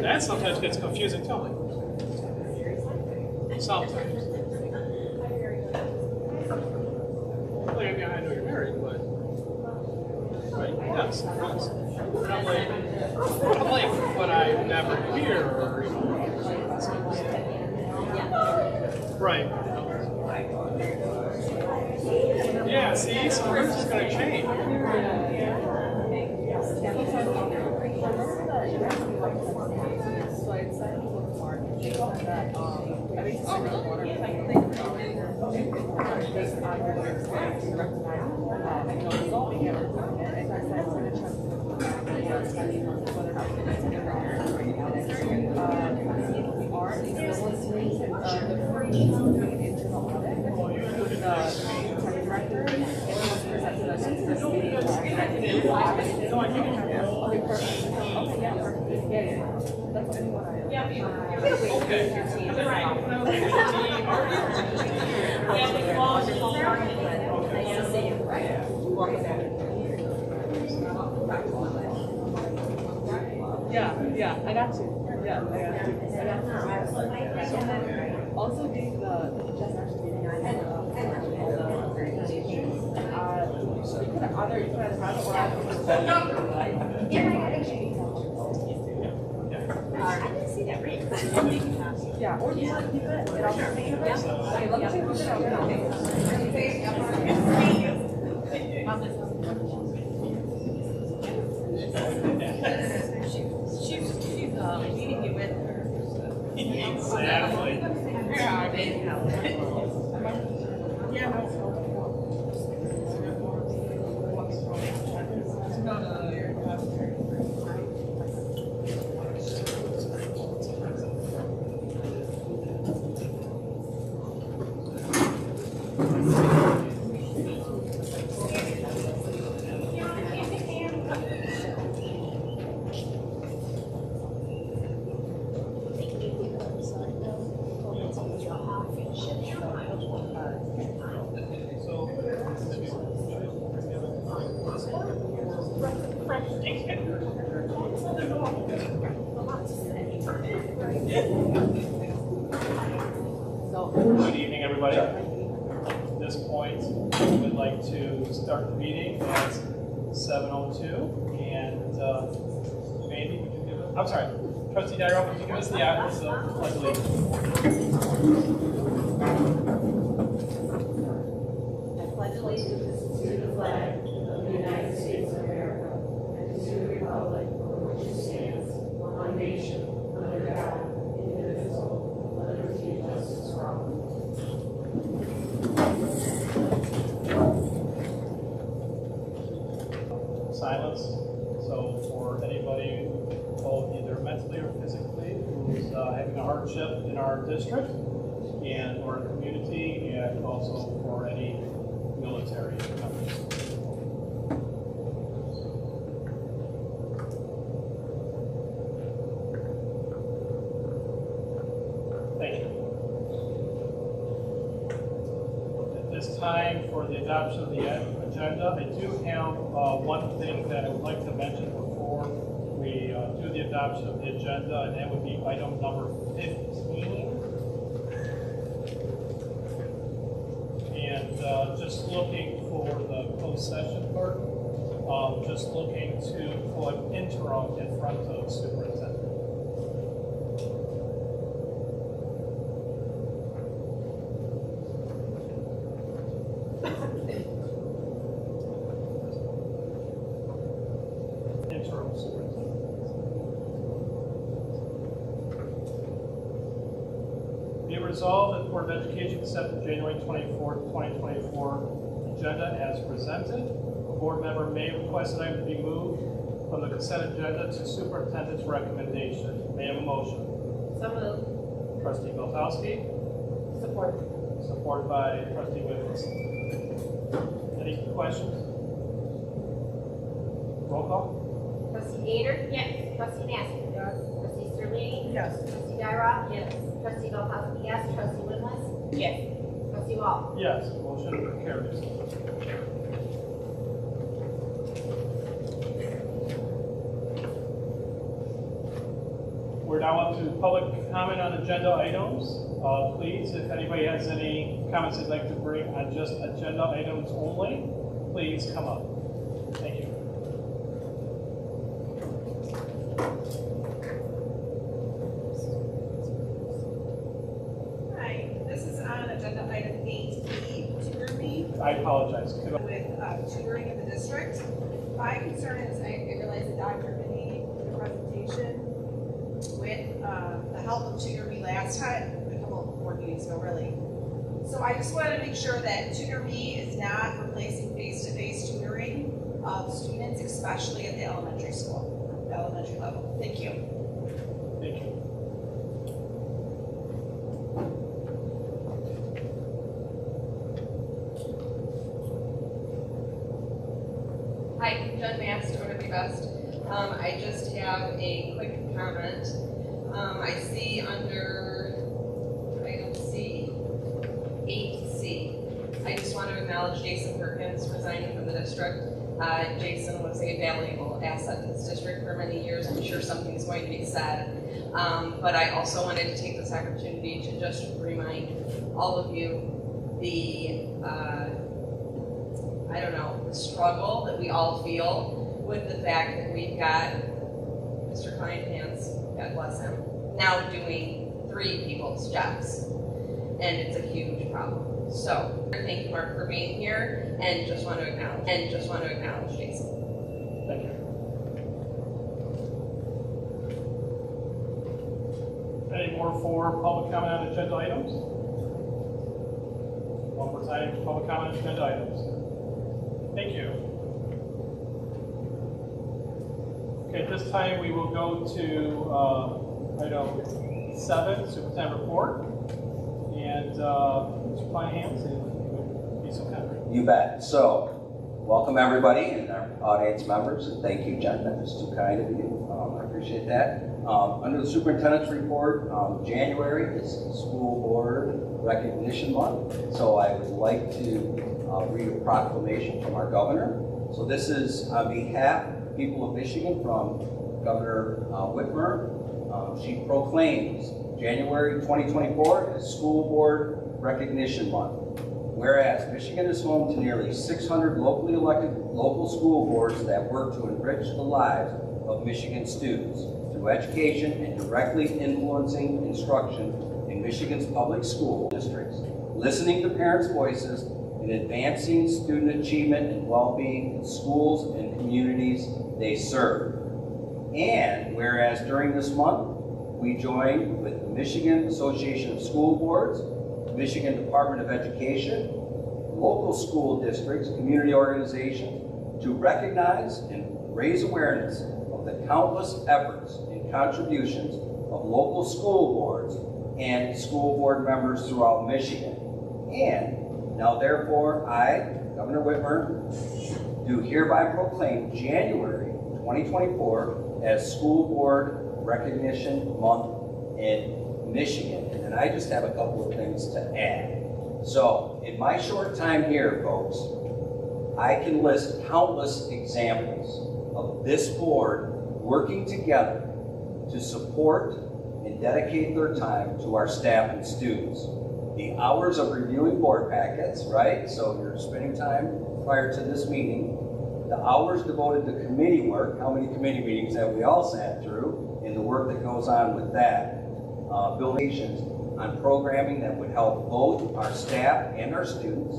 That sometimes gets confusing too. Sometimes. Well, I know you're married, but right? Yes, of course. I'm like, but I never hear or right. Yeah, see, so we're just going to change. Yeah, I got you. Yeah, I got you. And then also the just actually meeting I had all the presentations. You could either have it or I could I didn't see that ring. yeah, or do you want to keep it? Okay, let me take it She's leading you with her. Exactly. Good evening, everybody. At this point, we would like to start the meeting at 7:02. And Mandy, would you give us, I'm sorry, Trustee Dyro, would you give us the pledge of allegiance? I pledge allegiance to the flag of the United States of America and to the republic for which it stands, one nation, under God, indivisible, with liberty and justice for all. Silence. So for anybody, both either mentally or physically, who's having a hardship in our district and or community, and also for any military members. Thank you. At this time, for the adoption of the agenda, I do have one thing that I would like to mention before we do the adoption of the agenda, and that would be item number 15. And just looking for the closed session part, just looking to put interim in front of superintendent. Interim superintendent. Be resolved that the Board of Education accepted January 24th, 2024 agenda as presented. A board member may request an item to be moved from the consent agenda to superintendent's recommendation. May I have a motion? So moved. Trustee Milkowski, Support. supported by Trustee Wiggins. Any questions? Roll call? Trustee Gator? Yes. Trustee Nasser? Yes. Trustee Sterling? Yes. Trustee Dyroff? Yes. Trustee Milkowski? Yes. Trustee Winless? Yes. Trustee Wall? Yes, motion carries. We're now up to public comment on agenda items. Please, if anybody has any comments they'd like to bring on just agenda items only, please come up. Thank you. Hi, this is on agenda item 8E, tutor me I apologize. Could I- with tutoring in the district. My concern is, I realize that Dr. Vinny did a presentation with the help of tutor me last time, a couple of board meetings ago, really. So I just wanted to make sure that tutor me is not replacing face-to-face tutoring of students, especially at the elementary school, the elementary level. Thank you. Thank you. Hi, Jen Mast, Owner Be Best. I just have a quick comment. I see under item C, 8C, I just want to acknowledge Jason Perkins resigning from the district. Jason was a valuable asset to this district for many years. I'm sure something's going to be said. But I also wanted to take this opportunity to just remind all of you the the struggle that we all feel with the fact that we've got Mr. Kleinpants, God bless him, now doing 3 people's jobs. And it's a huge problem. So, thank you, Mark, for being here, and just want to acknowledge Jason. Thank you. Any more for public comment on agenda items? One more time, public comment on agenda items. Thank you. Okay, at this time we will go to item 7, superintendent report. And Mr. Kleinhans, if you would be so kind. You bet. So, welcome everybody and our audience members, and thank you, Jen. That was too kind of you. I appreciate that. Under the superintendent's report, January is School Board Recognition Month, so I would like to read a proclamation from our governor. So this is on behalf of the people of Michigan from Governor Whitmer. She proclaims January 2024 as School Board Recognition Month. Whereas Michigan is home to nearly 600 locally elected local school boards that work to enrich the lives of Michigan students through education and directly influencing instruction in Michigan's public school districts, listening to parents' voices, and advancing student achievement and well-being in schools and communities they serve. And whereas during this month, we join with the Michigan Association of School Boards, Michigan Department of Education, local school districts, community organizations to recognize and raise awareness of the countless efforts and contributions of local school boards and school board members throughout Michigan. And now therefore I, Governor Whitmer, do hereby proclaim January 2024 as School Board Recognition Month in Michigan. And then I just have a couple of things to add. So in my short time here, folks, I can list countless examples of this board working together to support and dedicate their time to our staff and students. The hours of reviewing board packets, right? So you're spending time prior to this meeting. The hours devoted to committee work, how many committee meetings have we all sat through, and the work that goes on with that. Buildings on programming that would help both our staff and our students,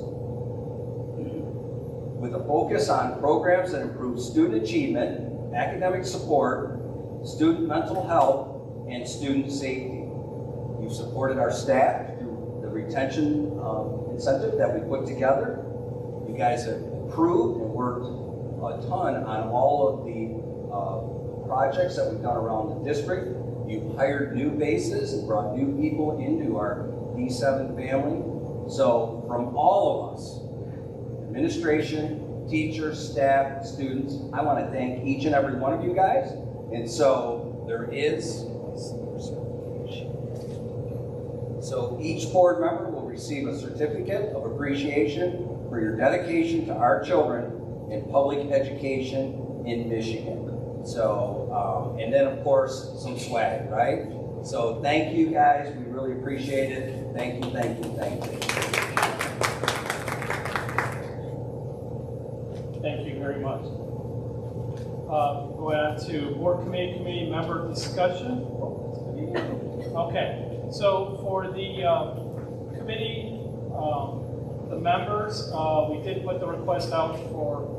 with a focus on programs that improve student achievement, academic support, student mental health, and student safety. You've supported our staff through the retention incentive that we put together. You guys have improved and worked a ton on all of the projects that we've done around the district. You've hired new bases and brought new people into our D7 family. So from all of us, administration, teachers, staff, students, I want to thank each and every one of you guys. And so there is, so each board member will receive a certificate of appreciation for your dedication to our children in public education in Michigan. So, and then of course, some swag, right? So thank you guys, we really appreciate it. Thank you, thank you, thank you. Thank you very much. Going on to board committee member discussion. Okay, so for the committee, the members, we did put the request out for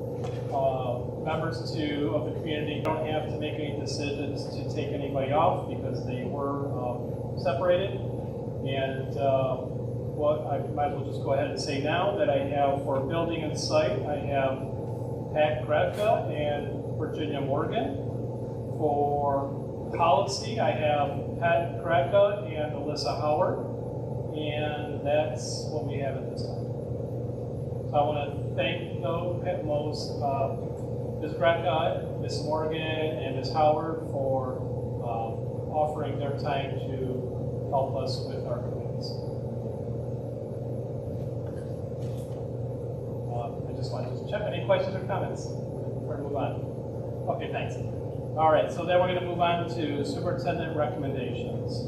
members of the community. Don't have to make any decisions to take anybody off because they were separated. And what I might as well just go ahead and say now that I have for building and site, I have Pat Gretka and Virginia Morgan. For policy, I have Pat Gretka and Alyssa Howard. And that's what we have at this time. So I want to thank those Ms. Gretka, Ms. Morgan, and Ms. Howard for offering their time to help us with our committees. I just wanted to check. Any questions or comments before we move on? Okay, thanks. All right, so then we're going to move on to superintendent recommendations.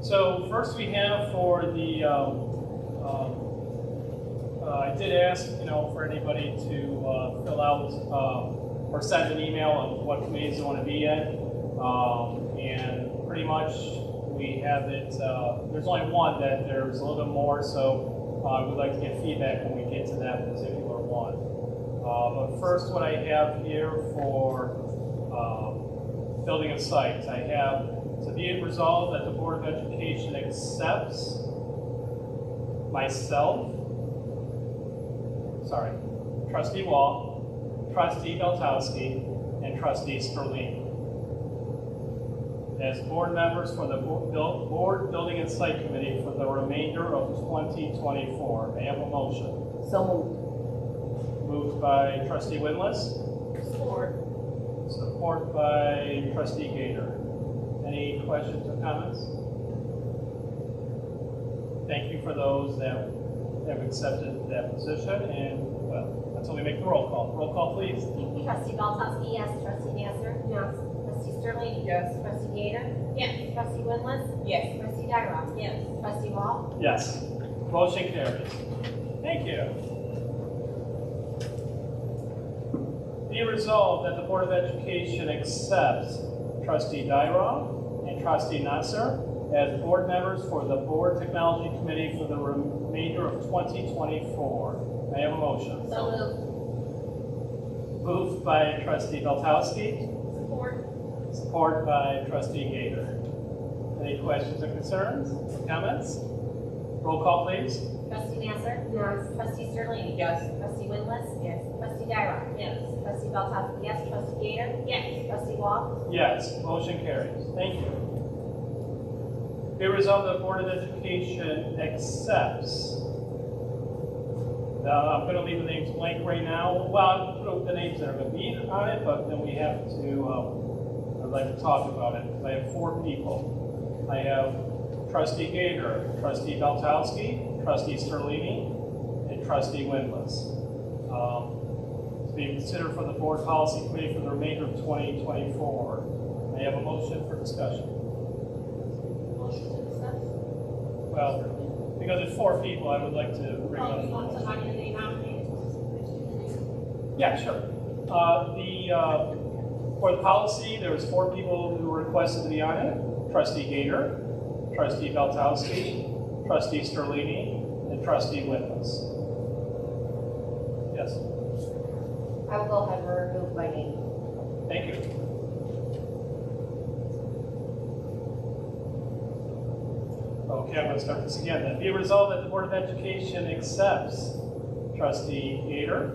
So first we have for the, I did ask, for anybody to fill out or send an email of what committees they want to be in. And pretty much we have it, there's only one that there's a little bit more, so we'd like to get feedback when we get to that particular one. But first what I have here for building and sites, I have to be it resolved that the Board of Education accepts myself, Trustee Wall, Trustee Beltowski, and Trustee Sterling as board members for the Board Building and Site Committee for the remainder of 2024. May I have a motion? So moved. Moved by Trustee Winless. Support. Support by Trustee Gator. Any questions or comments? Thank you for those that have accepted that position, and well, until we make the roll call. Roll call, please. Trustee Beltowski, yes. Trustee Nasser? Yes. Trustee Sterling? Yes. Trustee Gator? Yes. Trustee Winless? Yes. Trustee Dyrock? Yes. Trustee Wall? Yes. Motion carries. Thank you. Be resolved that the Board of Education accepts Trustee Dyrock and Trustee Nasser as board members for the Board Technology Committee for the remainder of 2024. May I have a motion? So moved. Moved by Trustee Beltowski, Support. support by Trustee Gator. Any questions or concerns, comments? Roll call, please. Trustee Nasser? Yes. Trustee Sterling? Yes. Trustee Winless? Yes. Trustee Dyrock? Yes. Trustee Beltowski, yes. Trustee Gator? Yes. Trustee Wall? Yes, motion carries. Thank you. Be resolved that the Board of Education accepts. Now, I'm going to leave the names blank right now. Well, I'll put the names that are going to be on it, but then we have to, I'd like to talk about it, because I have 4 people. I have Trustee Gator, Trustee Beltowski, Trustee Sterlini, and Trustee Winless. To be considered for the Board Policy Committee for the remainder of 2024. May I have a motion for discussion? Motion to accept. Well, because it's 4 people, I would like to bring Oh, you up. want somebody to name out? Yeah, sure. For the policy, there was 4 people who requested to be on it. Trustee Gator, Trustee Beltowski, Trustee Sterlini, and Trustee Winless. Yes, I will go ahead and remove my name. thank you. Okay, I'm going to start this again then. Be it resolved that the Board of Education accepts Trustee Gator,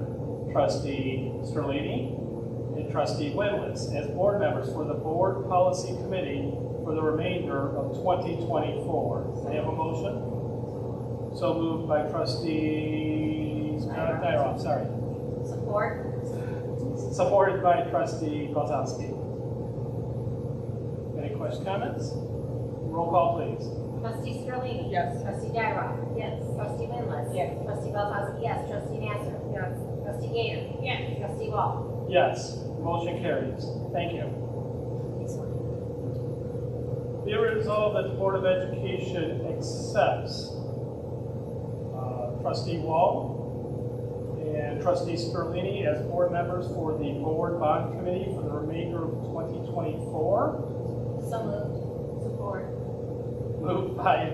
Trustee Sterlini, and Trustee Winless as board members for the Board Policy Committee for the remainder of 2024. May I have a motion? So moved by Trustee Dyroff, sorry. Support. Supported by Trustee Beltowski. Any questions, comments? Roll call, please. Trustee Sterling? Yes. Trustee Dyrock? Yes. Trustee Winless? Yes. Trustee Beltowski, yes. Trustee Nasser? Yes. Trustee Gator. Yes. Trustee Wall. Yes, motion carries. Thank you. Be it resolved that the Board of Education accepts Trustee Wall and Trustee Sterlini as board members for the Board Bond Committee for the remainder of 2024. So moved. Support. Moved by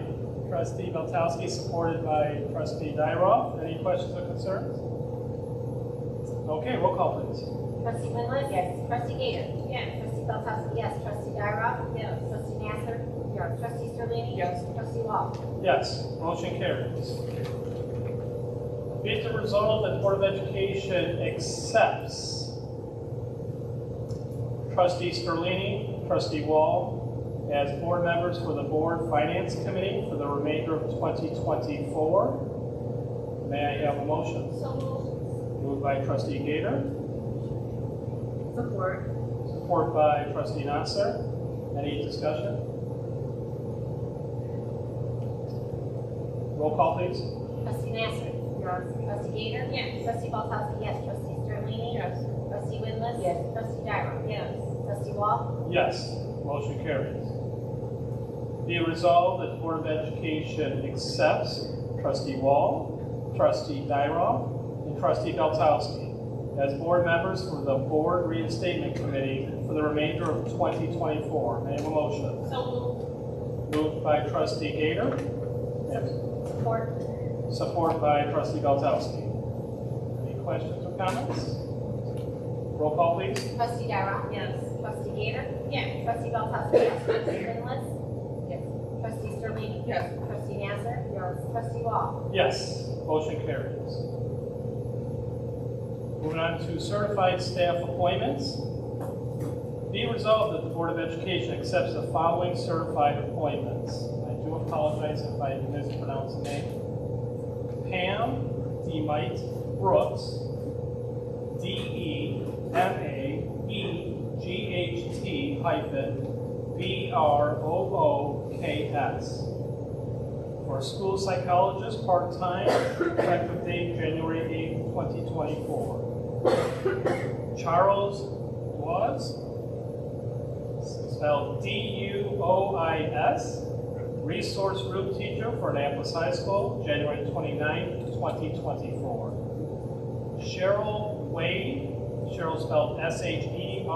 Trustee Beltowski, supported by Trustee Dyroff. Any questions or concerns? Okay, roll call please. Trustee Winless? Yes. Trustee Gator? Yes. Trustee Belkowski? Yes. Trustee Dyroff? Yes. Trustee Nasser? Yes. Trustee Sterlini? Yes. Trustee Wall? Yes, motion carries. Be it resolved that the Board of Education accepts Trustee Sterlini, Trustee Wall as board members for the Board Finance Committee for the remainder of 2024. May I have a motion? So moved. Moved by Trustee Gator, Support. support by Trustee Nasser. Any discussion? Roll call please. Trustee Nasser? Yes. Trustee Gator? Yes. Trustee Belkowski? Yes. Trustee Sterlini? Yes. Trustee Winless? Yes. Trustee Dyroff? Yes. Trustee Wall? Yes, motion carries. Be it resolved that the Board of Education accepts Trustee Wall, Trustee Dyroff, and Trustee Beltowski as board members for the Board Reinstatement Committee for the remainder of 2024. May I have a motion? So Moved by Trustee Gator, moved. Support. support by Trustee Beltowski. Any questions or comments? Roll call please. Trustee Dyroff? Yes. Trustee Gator? Yes. Trustee Belkowski? Yes. Trustee Winless? Yes. Trustee Sterlini? Yes. Trustee Nasser? Yes. Trustee Wall? Yes, motion carries. Moving on to certified staff appointments. Be it resolved that the Board of Education accepts the following certified appointments. I do apologize if I mispronounce the name. Pam Demite Brooks, DEMAEGHT-BROOKS. For school psychologist, part-time, effective date January 8, 2024. Charles Duas, spelled D-U-O-I-S, resource room teacher for Annapolis High School, January 29, 2024. Cheryl Wade, Cheryl spelled S-H-E-R-A-L-L,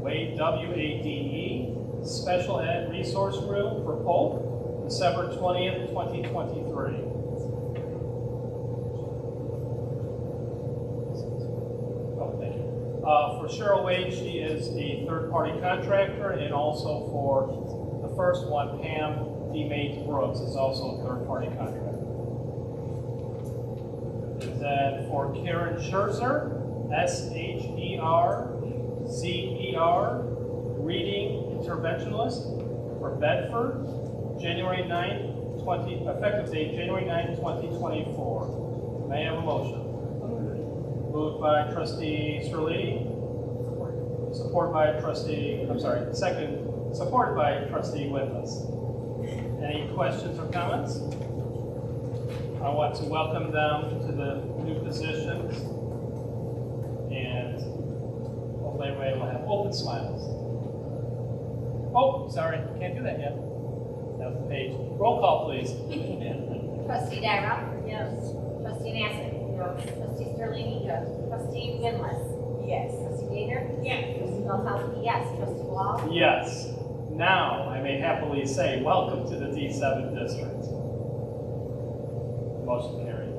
Wade, W-A-D-E, special ed resource room for Polk, December 20th, 2023. Oh, thank you. For Cheryl Wade, she is a third-party contractor, and also for the first one, Pam DeMate Brooks is also a third-party contractor. And then for Karen Scherzer, S-H-E-R-Z-E-R, reading interventionalist for Bedford, January 9th, effective date January 9th, 2024. May I have a motion? Moved by Trustee Sterlini. Support by Trustee, supported by Trustee Winless. Any questions or comments? I want to welcome them to the new positions, and hopefully everybody will have open smiles. Oh, sorry, can't do that yet. That was the page. Roll call, please. Trustee Dyroff? Yes. Trustee Nasser? Yes. Trustee Sterlini? Yes. Trustee Winless? Yes. Trustee Gator? Yes. Trustee Belkowski? Yes. Trustee Wall? Yes. Now, I may happily say, welcome to the D7 district. Motion carried.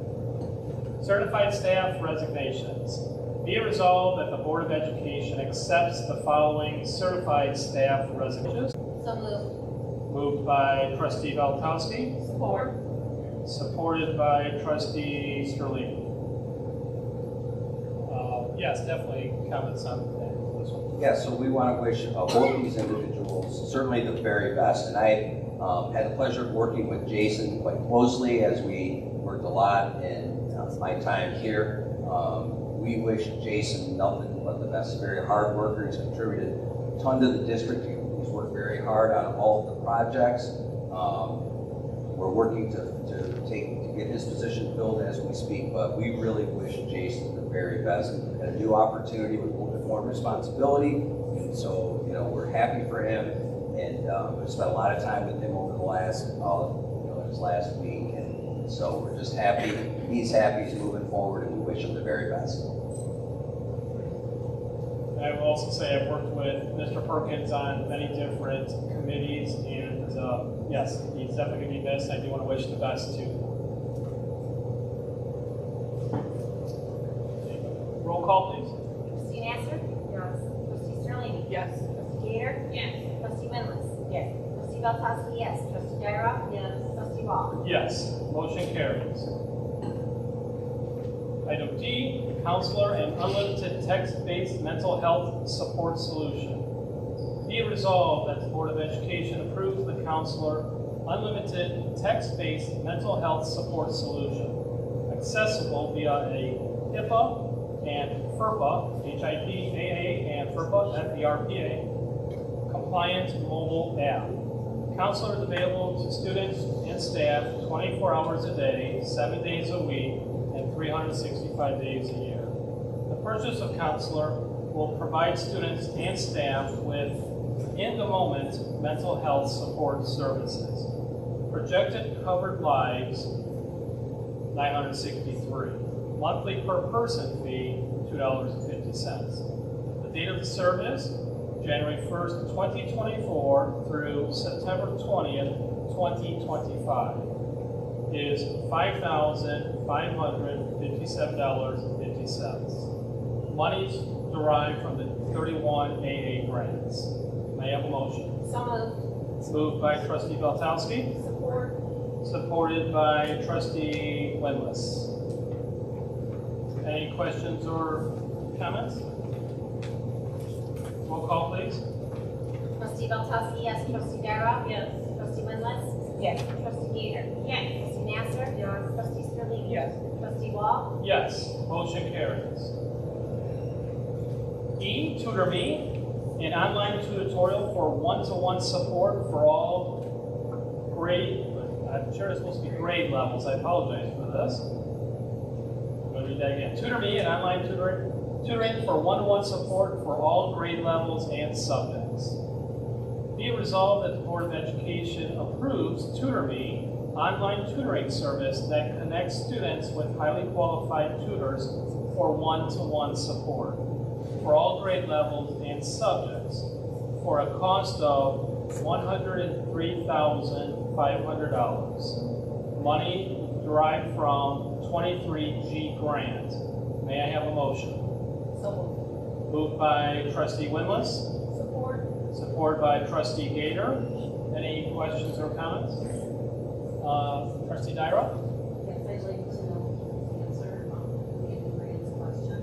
Certified staff resignations. Be it resolved that the Board of Education accepts the following certified staff resignations. So moved. Moved by Trustee Belkowski, Support. supported by Trustee Sterling. Yes, definitely comments on this one. Yeah, so we want to wish both these individuals certainly the very best. And I had the pleasure of working with Jason quite closely as we worked a lot in my time here. We wish Jason nothing but the best. Very hard worker. He's contributed a ton to the district. He's worked very hard on all of the projects. we're working to get his position filled as we speak, but we really wish Jason the very best and a new opportunity with a little bit more responsibility. And so, you know, we're happy for him, and we've spent a lot of time with him over the last, his last week, and so we're just happy. He's happy, he's moving forward, and we wish him the very best. I will also say I've worked with Mr. Perkins on many different committees, and yes, he's definitely going to be missed. I do want to wish the best to him. Roll call, please. Trustee Nasser? Yes. Trustee Sterling? Yes. Trustee Gator? Yes. Trustee Winless? Yes. Trustee Belkowski, yes. Trustee Gyro? Yes. Trustee Wall? Yes, motion carries. Item D, counselor and unlimited text-based mental health support solution. Be it resolved that the Board of Education approves the counselor unlimited text-based mental health support solution, accessible via a HIPAA and FERPA, HIPAA and FERPA, FERPA, compliant mobile app. Counselor is available to students and staff 24 hours a day, 7 days a week, and 365 days a year. The purchase of Counselor will provide students and staff with in-the-moment mental health support services. Projected covered lives, 963. Monthly per person fee, $2.50. The date of the service, January 1st, 2024 through September 20th, 2025, is $5,557.50. Monies derived from the 31 AA grants. May I have a motion? So moved. Moved by Trustee Belkowski, Support. supported by Trustee Winless. Any questions or comments? Roll call, please. Trustee Belkowski, yes. Trustee Gyro? Yes. Trustee Winless? Yes. Trustee Gator? Yes. Trustee Nasser? Yes. Trustee Sterling? Yes. Trustee Wall? Yes, motion carries. E, Tutor Me, an online tutorial for one-to-one support for all grade, I'm sure it's supposed to be grade levels, I apologize for this. I'm going to read that again. Tutor Me, an online tutoring for one-to-one support for all grade levels and subjects. Be it resolved that the Board of Education approves Tutor Me, online tutoring service that connects students with highly qualified tutors for one-to-one support for all grade levels and subjects for a cost of $103,500. Money derived from 23G grant. May I have a motion? So Moved by Trustee Winless, Support. supported by Trustee Gator. Any questions or comments? Trustee Dyra? Yes, I'd like to answer Andy Rand's question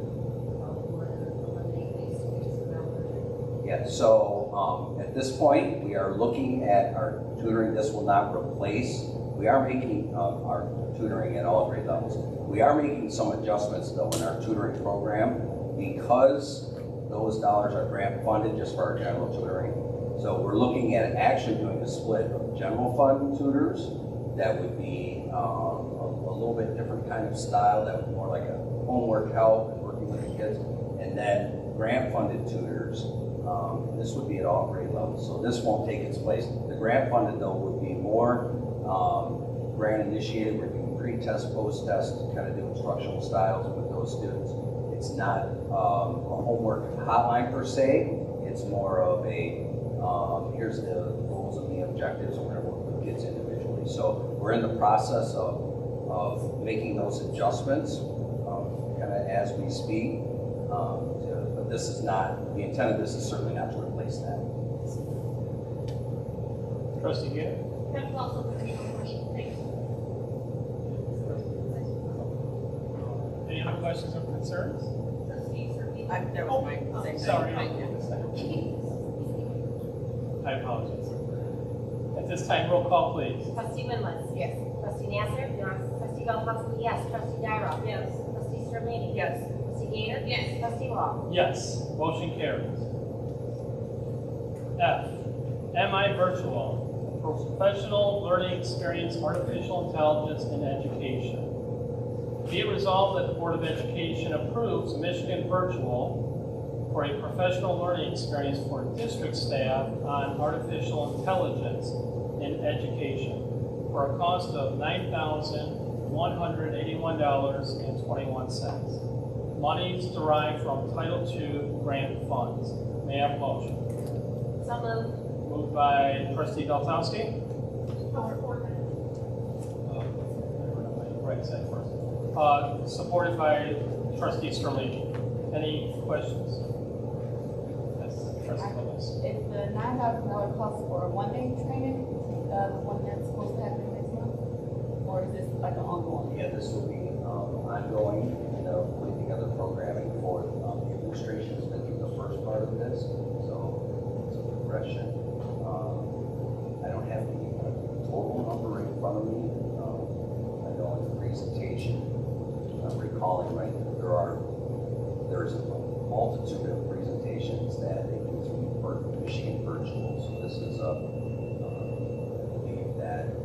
about what eliminate face-to-face development. Yeah, so at this point, we are looking at our tutoring. This will not replace. We are making our tutoring at all grade levels. We are making some adjustments though in our tutoring program because those dollars are grant funded just for our general tutoring. So we're looking at actually doing a split of general fund tutors that would be a little bit different kind of style, that would be more like a homework help and working with the kids, and then grant funded tutors. This would be at all grade levels, so this won't take its place. The grant funded though would be more grant initiated, where you can pre-test, post-test, kind of do instructional styles with those students. It's not a homework hotline per se, it's more of a here's the goals and the objectives, and we're going to work with kids individually. So we're in the process of making those adjustments kind of as we speak. But this is not, the intent of this is certainly not to replace that. Trustee Gator? That's also the question. Thank you. Any other questions or concerns? That was my same thing. Sorry. Thank you. I apologize. At this time, roll call, please. Trustee Winless? Yes. Trustee Nasser? Yes. Trustee Belkowski, yes. Trustee Gyro? Yes. Trustee Sterling? Yes. Trustee Gator? Yes. Trustee Wall? Yes, motion carries. F, MI Virtual, professional learning experience, artificial intelligence in education. Be it resolved that the Board of Education approves Michigan Virtual for a professional learning experience for district staff on artificial intelligence in education for a cost of $9,181.21. Monies derived from Title II grant funds. May I have a motion? So moved. Moved by trustee Galtowski. Right side first. Supported by trustee Sterling. Any questions? Yes, trustee Lewis. Is the $9,000 cost for a one-day training, the one that's supposed to happen next month? Or is this like an ongoing? Yeah, this will be ongoing, and they'll put together programming for the administration has been through the first part of this, so it's a progression. I don't have the total number in front of me. I know in the presentation, I'm recalling right, there's a multitude of presentations that they do through Michigan Virtual, so this is I believe that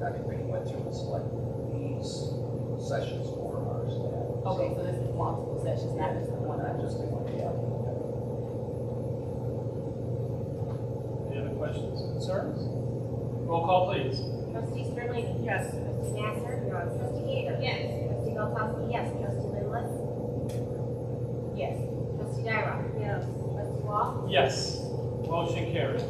Dr. Finney went through and selected these sessions for our staff. Okay, so this is multiple sessions, not just the one. Not just the one, yeah. Any other questions, concerns? Roll call, please. Trustee Sterling. Yes. Trustee Nasser. Yes. Trustee Gator. Yes. Trustee Galtowski, yes. Trustee Linless. Yes. Trustee Dyrock. Yes. Trustee Wall. Yes. Motion carries.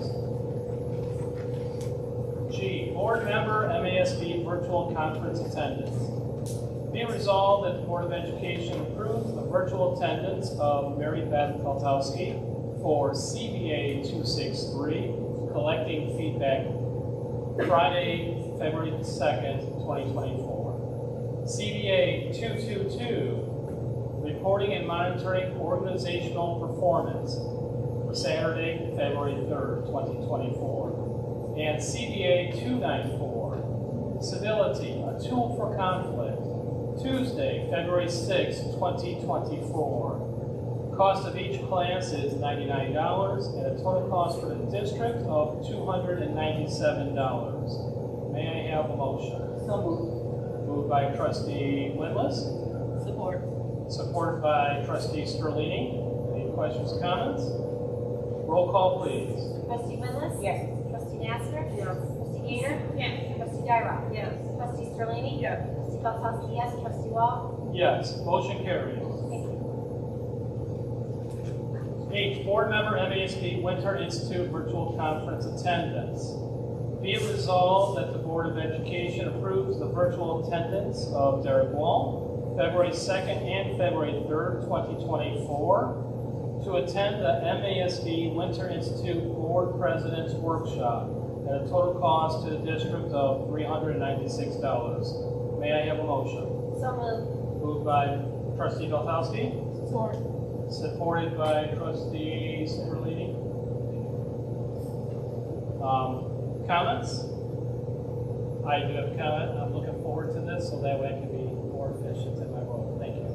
G, board member MASB virtual conference attendance. Be resolved that the Board of Education approves the virtual attendance of Mary Beth Galtowski for CBA 263, collecting feedback Friday, February 2nd, 2024. CBA 222, reporting and monitoring organizational performance for Saturday, February 3rd, 2024. And CBA 294, civility, a tool for conflict, Tuesday, February 6th, 2024. Cost of each class is $99 and a total cost for the district of $297. May I have a motion? So moved. Moved by trustee Windless, Support. supported by trustee Sterlini. Any questions, comments? Roll call, please. Trustee Linless. Yes. Trustee Nasser. Yes. Trustee Gator. Yes. Trustee Dyrock. Yes. Trustee Sterling. Yes. Trustee Galtowski, yes. Trustee Wall. Yes, motion carries. Thank you. H, board member MASB Winter Institute virtual conference attendance. Be it resolved that the Board of Education approves the virtual attendance of Derek Wall, February 2nd and February 3rd, 2024, to attend the MASB Winter Institute Board President's Workshop at a total cost to the district of $396. May I have a motion? So moved. Moved by trustee Galtowski. Support. Supported by trustee Sterlini. Comments? I do have a comment. I'm looking forward to this so that way I can be more efficient in my role. Thank you.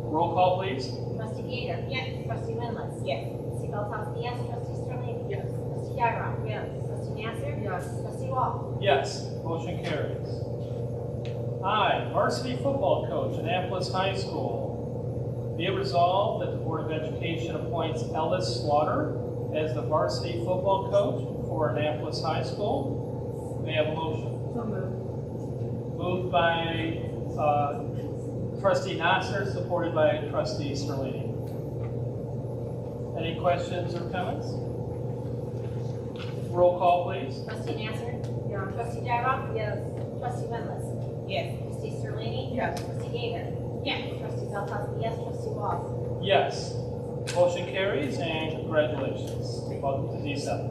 Roll call, please. Trustee Gator. Yes. Trustee Linless. Yes. Trustee Galtowski, yes. Trustee Sterling. Yes. Trustee Dyrock. Yes. Trustee Nasser. Yes. Trustee Wall. Yes, motion carries. I, varsity football coach, Annapolis High School. Be it resolved that the Board of Education appoints Ellis Slaughter as the varsity football coach for Annapolis High School. May I have a motion? So moved. Moved by trustee Nasser, supported by trustee Sterlini. Any questions or comments? Roll call, please. Trustee Nasser. Yes. Trustee Dyrock. Yes. Trustee Linless. Yes. Trustee Sterling. Yes. Trustee Gator. Yes. Trustee Galtowski, yes. Trustee Wall. Yes. Motion carries and congratulations. Welcome to D7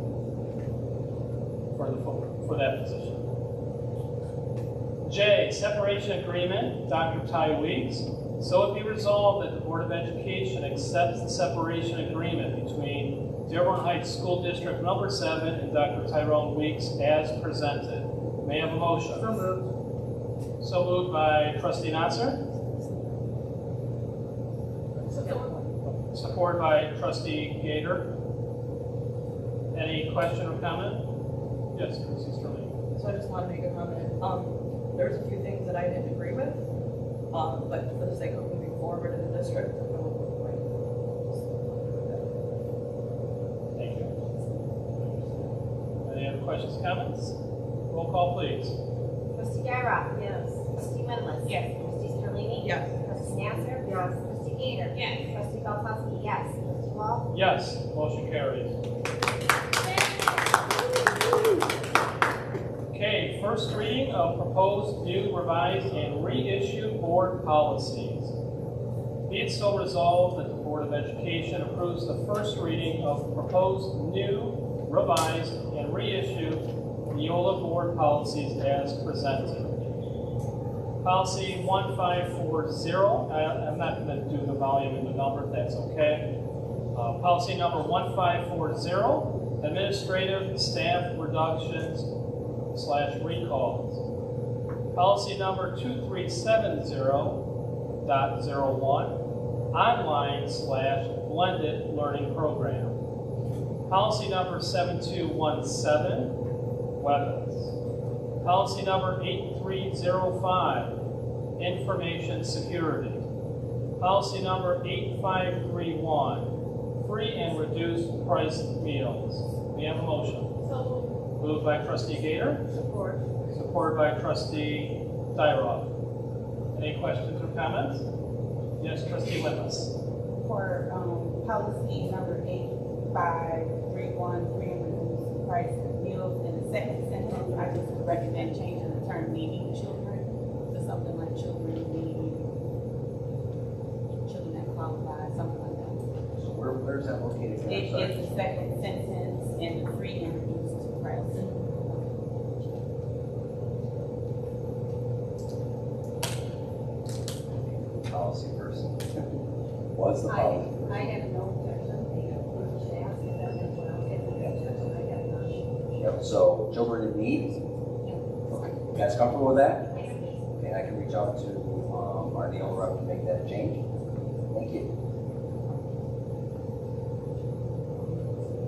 for that position. J, separation agreement, Dr. Ty Weeks. So it be resolved that the Board of Education accepts the separation agreement between Dearborn Heights School District Number 7 and Dr. Tyrone Weeks as presented. May I have a motion? So moved. So moved by trustee Nasser. Supported by trustee Gator. Any question or comment? Yes, trustee Sterling. So I just want to make a comment. There's a few things that I didn't agree with, but for the sake of moving forward in the district, I will move away. Thank you. Any other questions, comments? Roll call, please. Trustee Gyroff? Yes. Trustee Winless? Yes. Trustee Sterling? Yes. Trustee Nasser? Yes. Trustee Gator? Yes. Trustee Belkowski? Yes. Trustee Wall? Yes, motion carries. Okay, first reading of proposed new, revised, and reissued board policies. Be it so resolved that the Board of Education approves the first reading of proposed new, revised, and reissued Neola board policies as presented. Policy 1540, I'm not going to do the volume and the number, if that's okay. Policy number 1540, administrative staff reductions / recalls. Policy number 2370.01, online / blended learning program. Policy number 7217, weapons. Policy number 8305, information security. Policy number 8531, free and reduced price meals. We have a motion. Moved by trustee Gator. Support. Supported by trustee Dyroff. Any questions or comments? Yes, trustee Winless. For policy number 8531, free and reduced price of meals, in the second sentence, I just would recommend changing the term needing children to something like children needing, children that qualify, something like that. So where's that located? again? I'm sorry. It's the second sentence in the free and reduced price. Policy person. What's the policy? I have no objection. You should ask if that's what else has an objection. I have none. Yep, so children in need? Okay, you guys comfortable with that? Okay, I can reach out to our Neola rep to make that change. Thank you.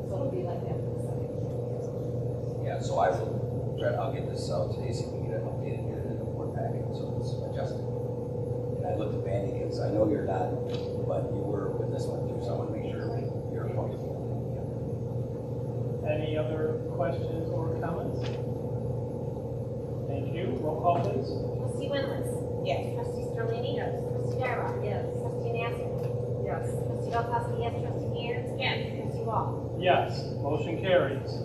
So it'll be like that for the second. Yeah, so I'll get this out today, see if we can get it updated, get it in the board packet, so it's adjusted. And I looked at Bandy, because I know you're not, but you were with this one too, so I want to make sure you're comfortable. Any other questions or comments? Thank you. Roll call, please. Trustee Winless? Yes. Trustee Sterling? Yes. Trustee Gyroff? Yes. Trustee Nasser? Yes. Trustee Belkowski? Yes. Trustee Gator? Yes. Trustee Wall? Yes, motion carries.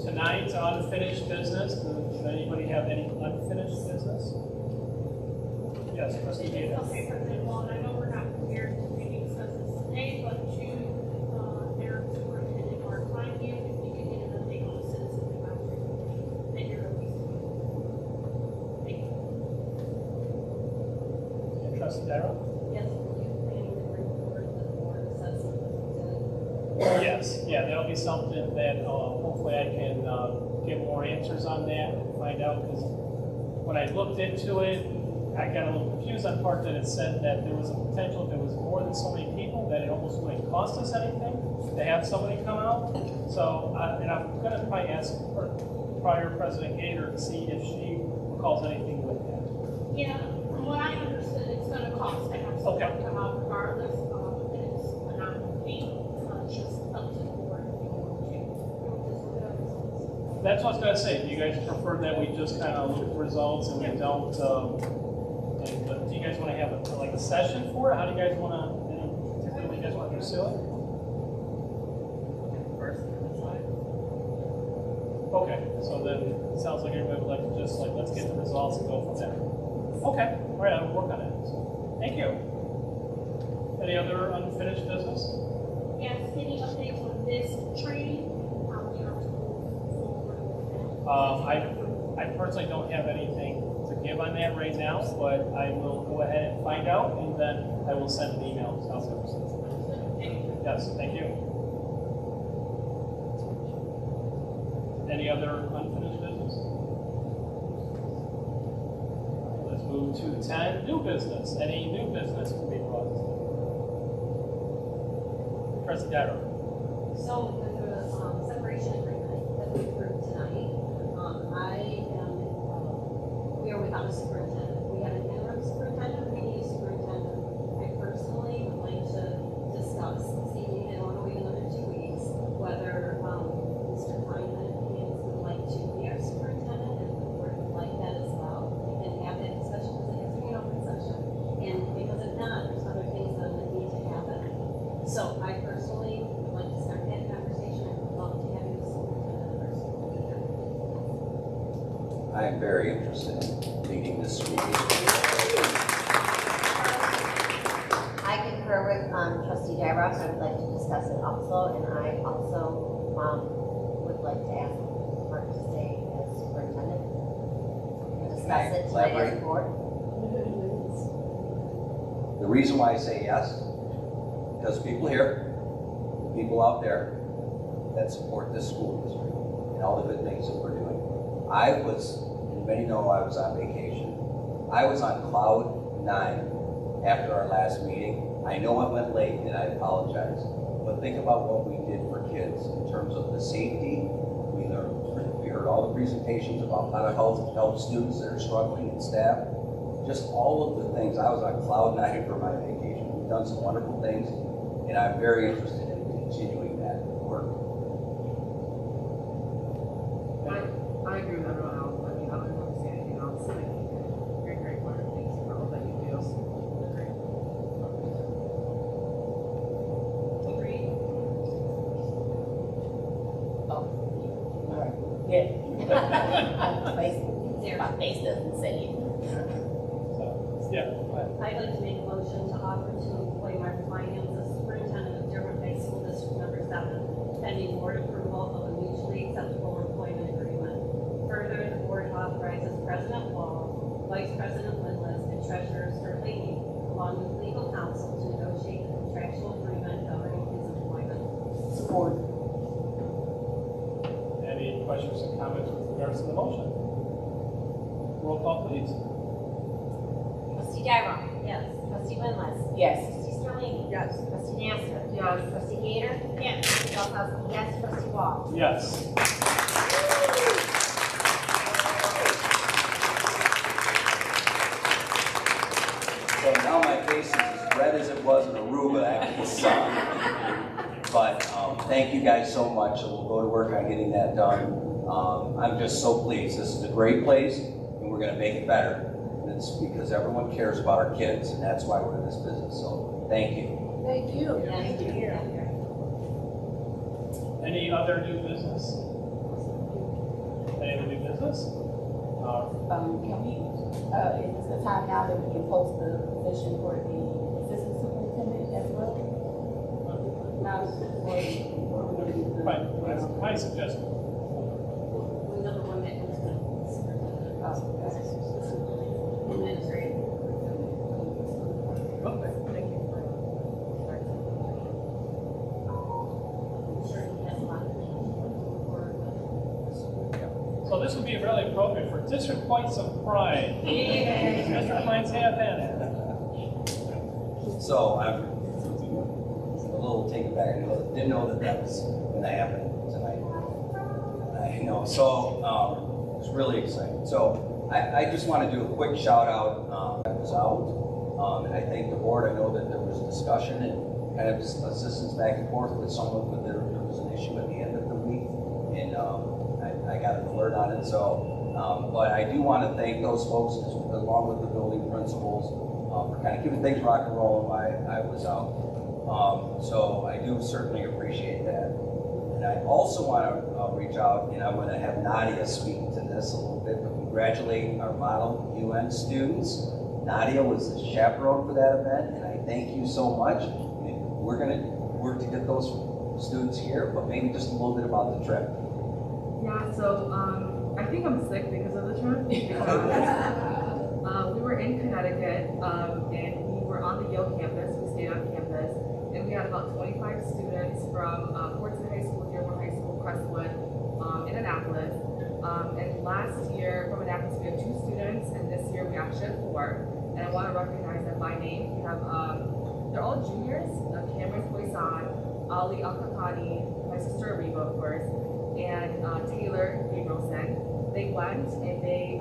Tonight's unfinished business. Does anybody have any unfinished business? Yes, trustee Gator. Okay, President Wall, I know we're not prepared to maybe discuss this today, but to their superintendent or client, if you can get an update on the citizen advisory that you're releasing. Thank you. And trustee Darrow? Yes. Are you planning to bring forward the board assessment? Yes, yeah, that'll be something that hopefully I can get more answers on that and find out, because when I looked into it, I got a little confused on part that it said that there was a potential, if there was more than so many people, that it almost wouldn't cost us anything to have somebody come out. So, and I'm gonna probably ask prior President Gator to see if she recalls anything with that. Yeah, from what I understood, it's gonna cost to have someone come out regardless, and it's a nominal fee, it's just up to the board if you want to. That's what I was gonna say, do you guys prefer that we just kind of look at the results and we don't, do you guys want to have like a session for it? How do you guys want to, typically you guys want to pursue it? First, that's fine. Okay, so then it sounds like everybody would like to just like, let's get the results and go from there. Okay, all right, I'll work on it. Thank you. Any other unfinished business? Yes, any updates on this training? How we are to move forward with that? I personally don't have anything to give on that right now, but I will go ahead and find out, and then I will send an email. Sounds good. Yes, thank you. Any other unfinished business? Let's move to 10, new business. Any new business to be brought? Trustee Darrow. So with the separation superintendent. We have an interim superintendent, we need a superintendent. I personally would like to discuss, this evening, and want to wait another 2 weeks, whether, Mr. Kleinman would like to be our superintendent, and the board would like that as well, and have that discussion, because it has to be an open session. And because if not, there's other things that need to happen. So I personally would like to start that conversation. I would love to have you as superintendent of our school. I am very interested in leading this school. I concur with trustee Dybrow, I would like to discuss it also, and I also would like to ask Mark to stay as superintendent. Discuss it tonight as a board. The reason why I say yes, because people here, people out there that support this school district and all the good things that we're doing. I was, and many know I was on vacation. I was on cloud 9 after our last meeting. I know it went late and I apologize, but think about what we did for kids in terms of the safety. We heard all the presentations about how to help students that are struggling and staff. Just all of the things. I was on cloud 9 for my vacation. We've done some wonderful things, and I'm very interested in continuing that work. I agree with everyone else. I mean, I don't want to say anything else. Like, you're a great part. Thanks for all that you do. You're great. Agreed? Yeah. My face doesn't say it. Yeah, I'd like to make a motion to offer to employ Mark Finance as superintendent of Dearborn High School District Number 7, pending board approval of a mutually acceptable employment agreement. Further, the board authorizes President Wall, Vice President Lindlis, and Treasurer Sterling, along with legal counsel, to negotiate a contractual agreement governing his employment. Support. any questions or comments with regards to the motion? Roll call, please. Trustee Dybrow. Yes. Trustee Windless. Yes. Trustee Sterling. Yes. Trustee Nasser. Yes. Trustee Gator. Yes. Trustee Belkowski. Yes. Trustee Wall. Yes. So now my face is as red as it was in Aruba after the sun. But thank you guys so much, and we'll go to work on getting that done. I'm just so pleased. This is a great place, and we're going to make it better. And it's because everyone cares about our kids, and that's why we're in this business. So thank you. Thank you. Thank you. Any other new business? Any other new business? Can we, is this the time now that we can post the position for the assistant superintendent as well? Now, or we're gonna do the. Right, I suggest. We know the one that comes with superintendent. Administrative. Okay. Thank you. I'm sure he has a lot of things for So this would be really appropriate for District Points of Pride. District Points have had it. So I'm a little taken back. I didn't know that was going to happen tonight. I know. So it's really exciting. So I just want to do a quick shout out. I was out, and I thank the board. I know that there was discussion and kind of assistance back and forth with someone, but there was an issue at the end of the week, and I got an alert on it. So, but I do want to thank those folks, along with the building principals, for kind of keeping things rock and roll while I was out. So I do certainly appreciate that. And I also want to reach out, and I'm going to have Nadia speak to this a little bit, but congratulate our Model UN students. Nadia was the chaperone for that event, and I thank you so much. And we're going to work to get those students here, but maybe just a little bit about the trip. Yeah, so I think I'm sick because of the trip. We were in Connecticut and we were on the Yale campus. We stayed on campus and we had about 25 students from Portsmouth High School, Dearborn High School, Crestwood, and Annapolis. And last year from Annapolis we had 2 students, and this year we actually had 4. And I want to recognize them by name. We have they're all juniors: Cameron Poisson, Ali Al-Kakani, my sister Reba, of course, and Taylor Gabrielson. They went and they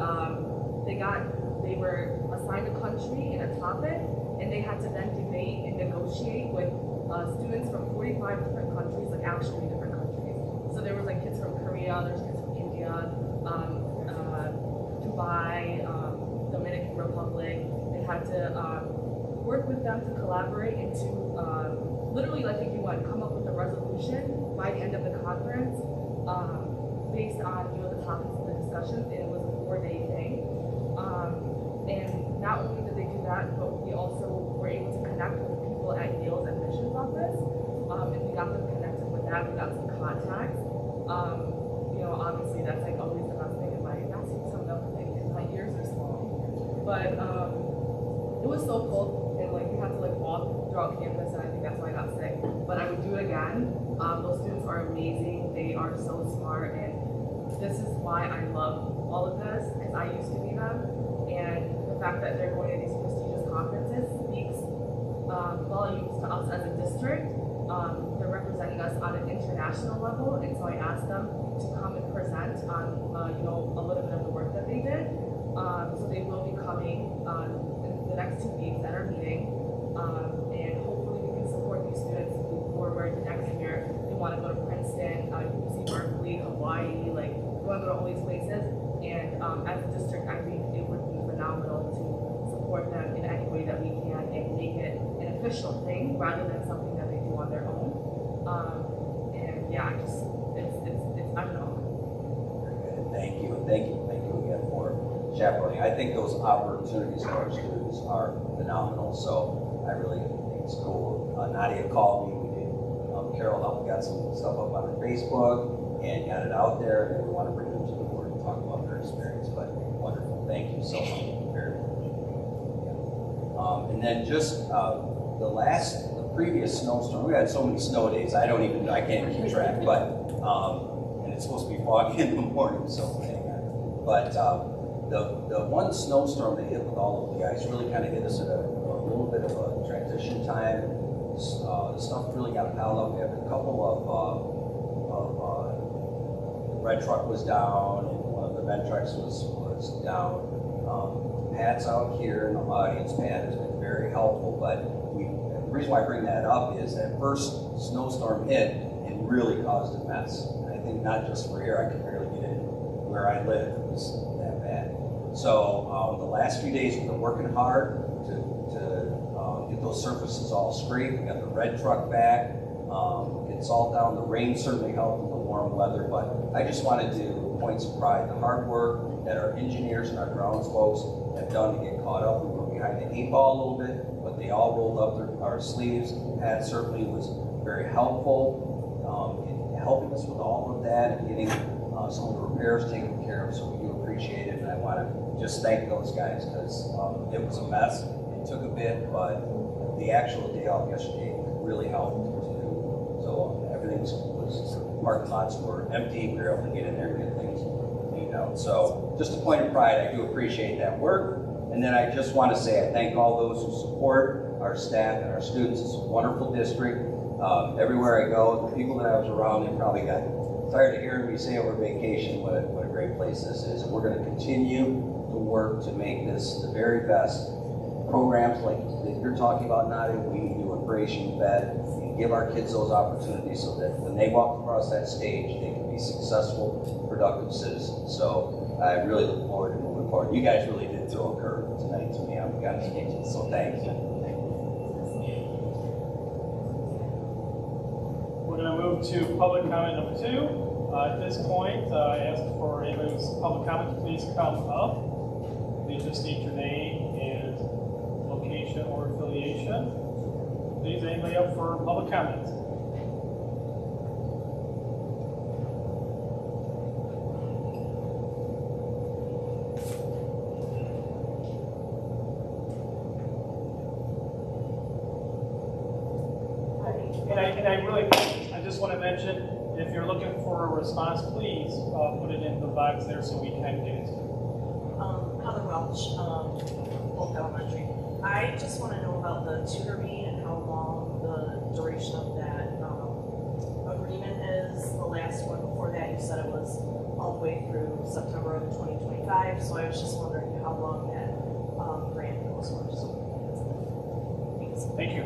they were assigned a country and a topic, and they had to then debate and negotiate with students from 45 different countries, like actually different countries. So there was like kids from Korea, there's kids from India, Dubai, Dominican Republic. They had to work with them to collaborate and to literally, like if you want, come up with a resolution by the end of the conference based on the topics of the discussions, and it was a 4-day thing. And not only did they do that, but we also were able to connect with the people at Yale's admissions office, and we got them connected with that. We got some contacts. Obviously that's like always the best thing in my some of my ears are small, but it was so cool, and like we had to like walk throughout campus, and I think that's why I got sick. But I would do it again. Those students are amazing. They are so smart, and this is why I love all of this, because I used to be them, and the fact that they're going to these prestigious conferences speaks volumes to us as a district. They're representing us on an international level, and so I asked them to come and present on a little bit of the work that they did. So they will be coming in the next 2 weeks at our meeting, and hopefully we can support these students move forward next year. They want to go to Princeton, UC Berkeley, Hawaii, like we want to go to all these places. And as a district, I think it would be phenomenal to support them in any way that we can and make it an official thing rather than something that they do on their own. And yeah, it's I don't know. Thank you again for chaperoning. I think those opportunities for our students are phenomenal, so I really think it's cool. Nadia called me, we did, Carol helped, got some stuff up on her Facebook and got it out there, and then we want to bring them to the board and talk about their experience, but wonderful, thank you so much, very much. Yeah. And then just the previous snowstorm, we had so many snow days, I can't even keep track, but and it's supposed to be foggy in the morning, so hang on. But the one snowstorm that hit with all of the ice really kind of hit us at a little bit of a transition time. The stuff really got piled up. We had a couple of the red truck was down, and one of the vent trucks was down. Pat's out here in the audience. Pat has been very helpful, but the reason why I bring that up is that first snowstorm hit and really caused a mess. I think not just for here, I could barely get in where I live. It was that bad. So the last few days we've been working hard to get those surfaces all scraped. We got the red truck back, get salt down. The rain certainly helped with the warm weather, but I just wanted to point some pride, the hard work that our engineers and our grounds folks have done to get caught up. We were behind the 8 ball a little bit, but they all rolled up our sleeves. Pat certainly was very helpful in helping us with all of that and getting some of the repairs taken care of, so we do appreciate it. And I want to just thank those guys, because it was a mess. It took a bit, but the actual day off yesterday really helped too. So everything was parking lots were empty. We were able to get in there and get things cleaned out. So just a point of pride, I do appreciate that work. And then I just want to say I thank all those who support our staff and our students. It's a wonderful district. Everywhere I go, the people that I was around, they probably got tired of hearing me say over vacation what a great place this is. And we're going to continue to work to make this the very best. Programs like that you're talking about, Nadia, we do Embrace You Bet, and give our kids those opportunities so that when they walk across that stage, they can be successful, productive citizens. So I really look forward to moving forward. You guys really did throw a curve tonight to me. I've got to change it, so thanks. We're going to move to public comment number 2. At this point, I ask for anybody with public comment to please come up. Please just state your name and location or affiliation. Please, anybody up for public comment? And I just want to mention, if you're looking for a response, please put it in the box there so we can get it. Heather Welch, Polk Elementary. I just want to know about the tutor fee and how long the duration of that agreement is. The last one before that, you said it was all the way through September of 2025. So I was just wondering how long that grant goes for. So thanks. Thank you.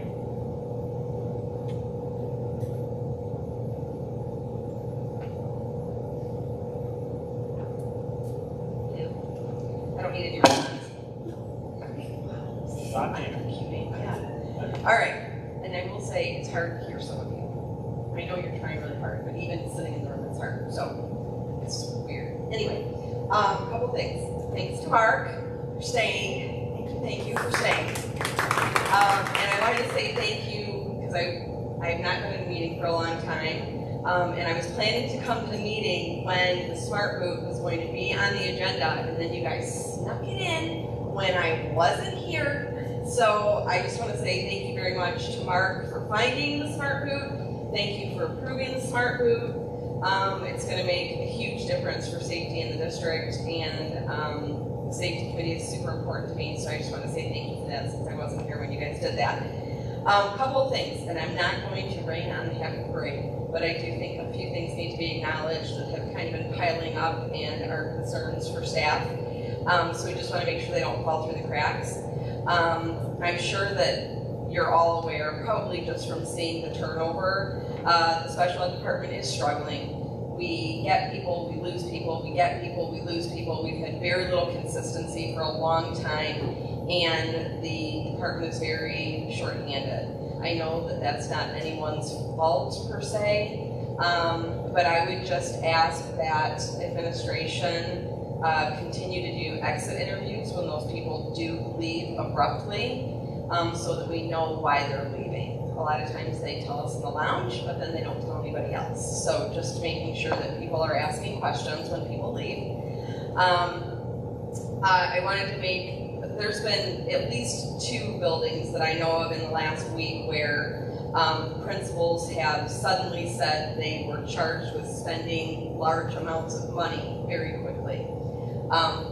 I don't need to do Not Dana. All right, and I will say, it's hard to hear some of you. I know you're trying really hard, but even sitting in the room, it's hard, so it's weird. Anyway, a couple things. Thanks to Mark for staying. Thank you for staying. And I wanted to say thank you, because I have not been in a meeting for a long time. And I was planning to come to the meeting when the Smart Boot was going to be on the agenda, and then you guys snuck it in when I wasn't here. So I just want to say thank you very much to Mark for finding the Smart Boot. Thank you for approving the Smart Boot. It's going to make a huge difference for safety in the district, and the safety committee is super important to me, so I just want to say thank you for that since I wasn't here when you guys did that. A couple of things, and I'm not going to rain on the happy parade, but I do think a few things need to be acknowledged that have kind of been piling up and are concerns for staff. So we just want to make sure they don't fall through the cracks. I'm sure that you're all aware, probably just from seeing the turnover, the special ed department is struggling. We get people, we lose people, we get people, we lose people. We've had very little consistency for a long time, and the department is very short-handed. I know that that's not anyone's fault per se, but I would just ask that administration continue to do exit interviews when those people do leave abruptly, so that we know why they're leaving. A lot of times they tell us in the lounge, but then they don't tell anybody else. So just making sure that people are asking questions when people leave. I wanted to make, there's been at least 2 buildings that I know of in the last week where principals have suddenly said they were charged with spending large amounts of money very quickly.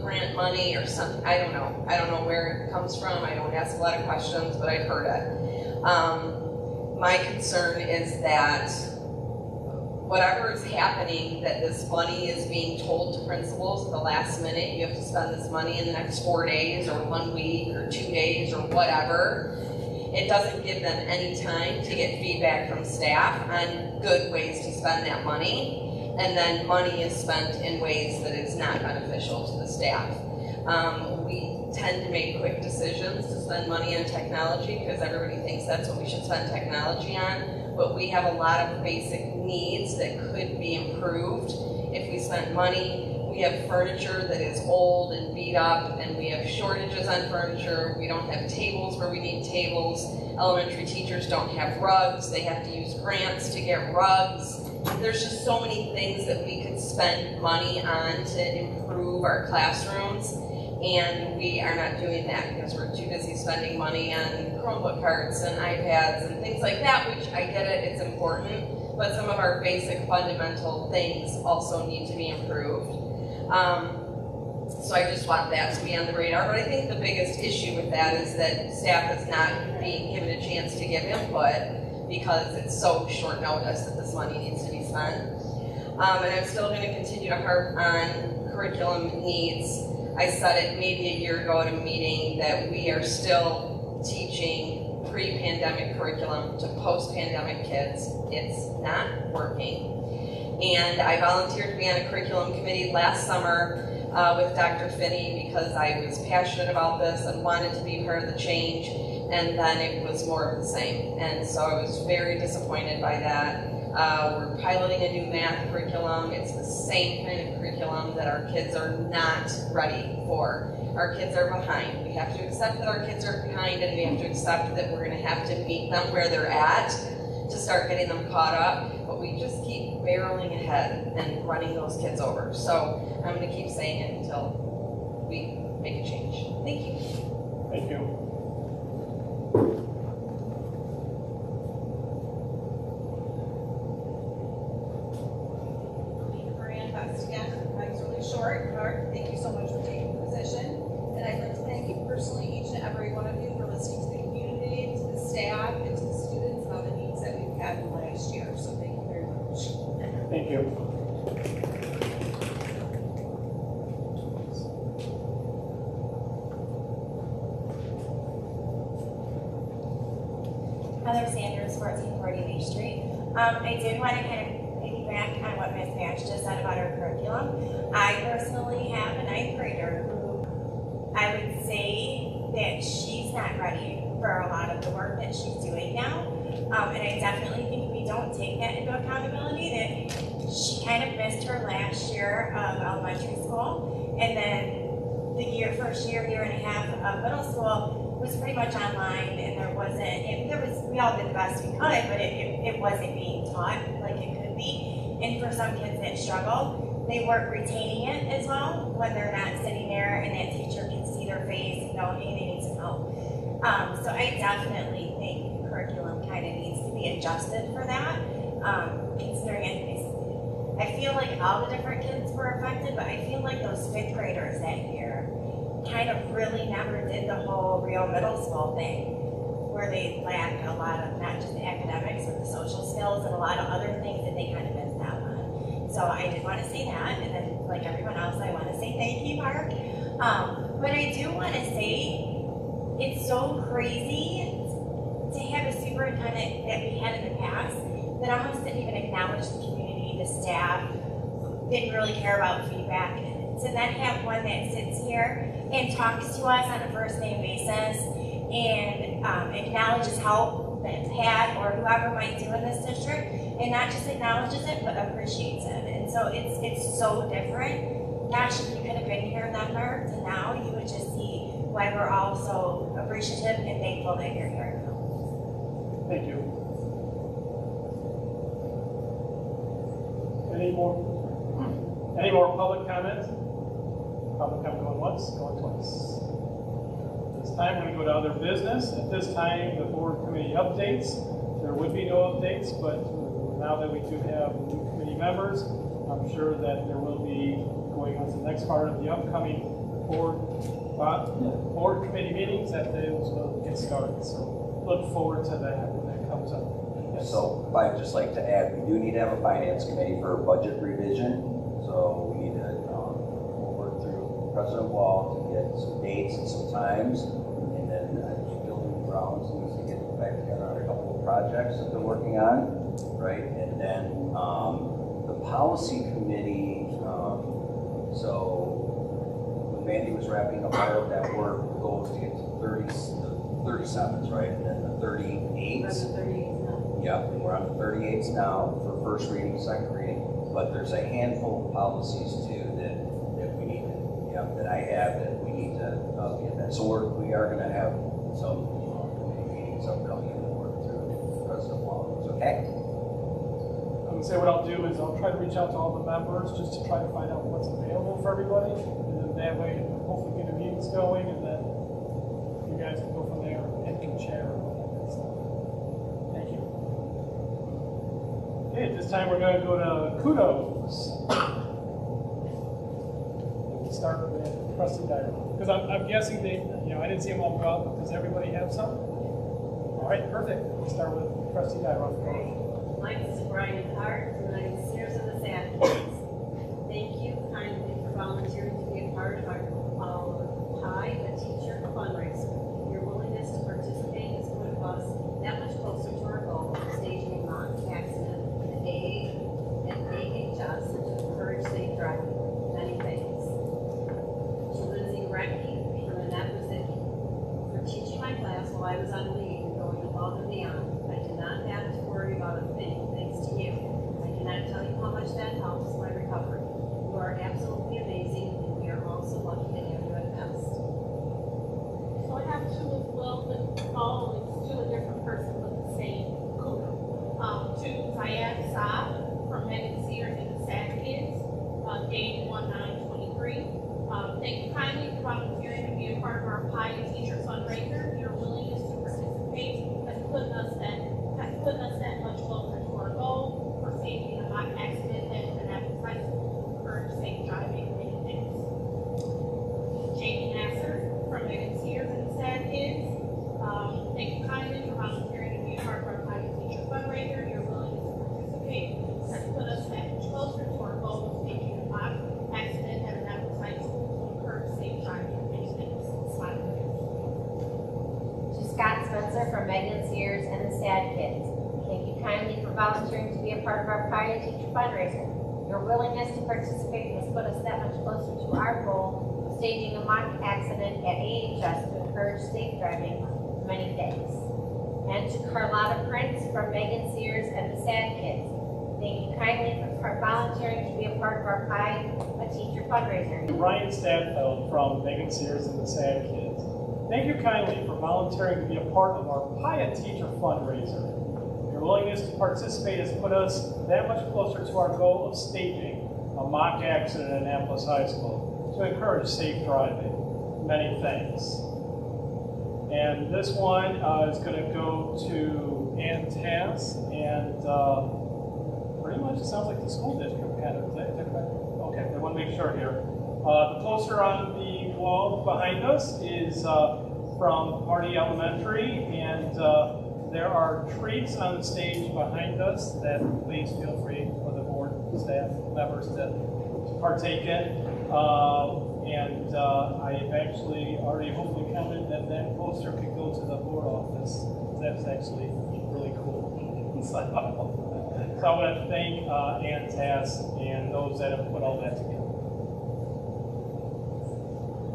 Grant money or something, I don't know. I don't know where it comes from. I don't ask a lot of questions, but I've heard it. My concern is that whatever is happening, that this money is being told to principals at the last minute, you have to spend this money in the next 4 days or 1 week or 2 days or whatever. It doesn't give them any time to get feedback from staff on good ways to spend that money. And then money is spent in ways that is not beneficial to the staff. We tend to make quick decisions to spend money on technology because everybody thinks that's what we should spend technology on, but we have a lot of basic needs that could be improved if we spent money. We have furniture that is old and beat up, and we have shortages on furniture. We don't have tables where we need tables. Elementary teachers don't have rugs. They have to use grants to get rugs. There's just so many things that we could spend money on to improve our classrooms, and we are not doing that because we're too busy spending money on Chromebook carts and iPads and things like that, which I get it, it's important, but some of our basic fundamental things also need to be improved. So I just want that to be on the radar, but I think the biggest issue with that is that staff is not being given a chance to give input because it's so short notice that this money needs to be spent. And I'm still going to continue to harp on curriculum needs. I said it maybe a year ago at a meeting that we are still teaching pre-pandemic curriculum to post-pandemic kids. It's not working. And I volunteered to be on a curriculum committee last summer with Dr. Finney because I was passionate about this and wanted to be part of the change, and then it was more of the same. And so I was very disappointed by that. We're piloting a new math curriculum. It's the same kind of curriculum that our kids are not ready for. Our kids are behind. We have to accept that our kids are behind, and we have to accept that we're going to have to meet them where they're at to start getting them caught up. But we just keep barreling ahead and running those kids over. So I'm going to keep saying it until we make a change. Thank you. Thank you. Mine's really short. Mark, thank you so much for taking the position. And I'd like to thank you personally, each and every one of you, for listening to the community, to the staff, and to the students about the needs that we've had in the last year. So thank you very much. Thank you. Heather Sanders, 1440 Main Street. I did want to kind of piggyback on what Ms. Match just said about her curriculum. I personally have a ninth grader who I would say that she's not ready for a lot of the work that she's doing now. And I definitely think we don't take that into accountability, that she kind of missed her last year of elementary school, and then the first year and a half of middle school was pretty much online, and we all did the best we could, but it wasn't being taught like it could be. And for some kids that struggle, they weren't retaining it as well when they're not sitting there and that teacher can see their face and know, hey, they need some help. So I definitely think curriculum kind of needs to be adjusted for that, considering I feel like all the different kids were affected, but I feel like those fifth graders that year kind of really never did the whole real middle school thing, where they lacked a lot of not just the academics, but the social skills and a lot of other things that they kind of missed out on. So I did want to say that, and then like everyone else, I want to say thank you, Mark. But I do want to say it's so crazy to have a superintendent that we had in the past that almost didn't even acknowledge the community, the staff, didn't really care about feedback. To then have one that sits here and talks to us on a first name basis and acknowledges help that Pat or whoever might do in this district, and not just acknowledges it, but appreciates it. And so it's so different. Gosh, if you could have been here then, Mark, to now, you would just see why we're all so appreciative and thankful that you're here. Thank you. Any more public comments? Public comment going once, going twice. This time we're going to go to other business. At this time, the board committee updates. There would be no updates, but now that we do have new committee members, I'm sure that there will be going on to the next part of the upcoming board committee meetings that they will get started. So look forward to that when that comes up. Yes. So I'd just like to add, we do need to have a finance committee for budget revision. So we need to work through President Wall to get some dates and some times. And then Building Grounds needs to get back together on a couple of projects that they're working on, right? And then the policy committee, so when Mandy was wrapping up all of that work, the goal is to get to the 37s, right? And then the 38s. Yep, and we're on the 38s now for first reading, second reading, but there's a handful of policies too that we need to, that I have that we need to get that. So we are going to have some meetings upcoming and work through President Wallace. Okay? I'm going to say what I'll do is I'll try to reach out to all the members just to try to find out what's available for everybody, and then that way hopefully get the meetings going, and then you guys can go from there and can share all that good stuff. Thank you. Okay, at this time we're going to go to kudos. We'll start with Trustee Dyer, because I'm guessing I didn't see them all go out, but does everybody have some? All right, perfect. We'll start with Trustee Dyer. My name is Brian Hart, and I'm Sears of the Advocates. Thank you kindly for volunteering to be a part of our Pie a Teacher fundraiser. Your willingness to participate has put us that much closer to our goal of staging a non-accident and AHS to encourage safe driving. Many thanks. To Lindsay Recky from Annette Rosicki for teaching my class while I was on leave and going above and beyond. I did not have to worry about a thing thanks to you. I cannot tell you how much that helps my recovery. You are absolutely amazing, and we are all so lucky to have you at Best. So I have two as well, but always to a different person, but the same kudo. To Zayed Saab from Megan Sears and the Sad Kids, date 1923. Thank you kindly for volunteering to be a part of our Pie a Teacher fundraiser. Your willingness to participate has put us that much closer to our goal for safety and not accident and Annapolis High School. Encourage safe driving. Many thanks. Jamie Nasser from Megan Sears and the Sad Kids. Thank you kindly for volunteering to be a part of our Pie a Teacher fundraiser. Your willingness to participate has put us that much closer to our goal of safety and not accident at Annapolis High School to encourage safe driving. Many thanks. Smiley. Sears and the SAD Kids. Thank you kindly for volunteering to be a part of our Pride of Teacher fundraiser. Your willingness to participate has put us that much closer to our goal of staging a mock accident at AHS to encourage safe driving. Many thanks. And to Carlotta Prince from Megan Sears and the SAD Kids. Thank you kindly for volunteering to be a part of our Pride of Teacher fundraiser. Ryan Stadfeld from Megan Sears and the SAD Kids. Thank you kindly for volunteering to be a part of our PIA Teacher fundraiser. Your willingness to participate has put us that much closer to our goal of staging a mock accident at Annapolis High School to encourage safe driving. Many thanks. And this one is going to go to Ann Tass, and pretty much it sounds like the school district had it. Is that correct? Okay, I want to make sure here. The poster on the wall behind us is from Hardy Elementary, and there are treats on the stage behind us that please feel free for the board staff members to partake in. And I've actually already hopefully counted that that poster could go to the board office. That's actually really cool. So I want to thank Ann Tass and those that have put all that together.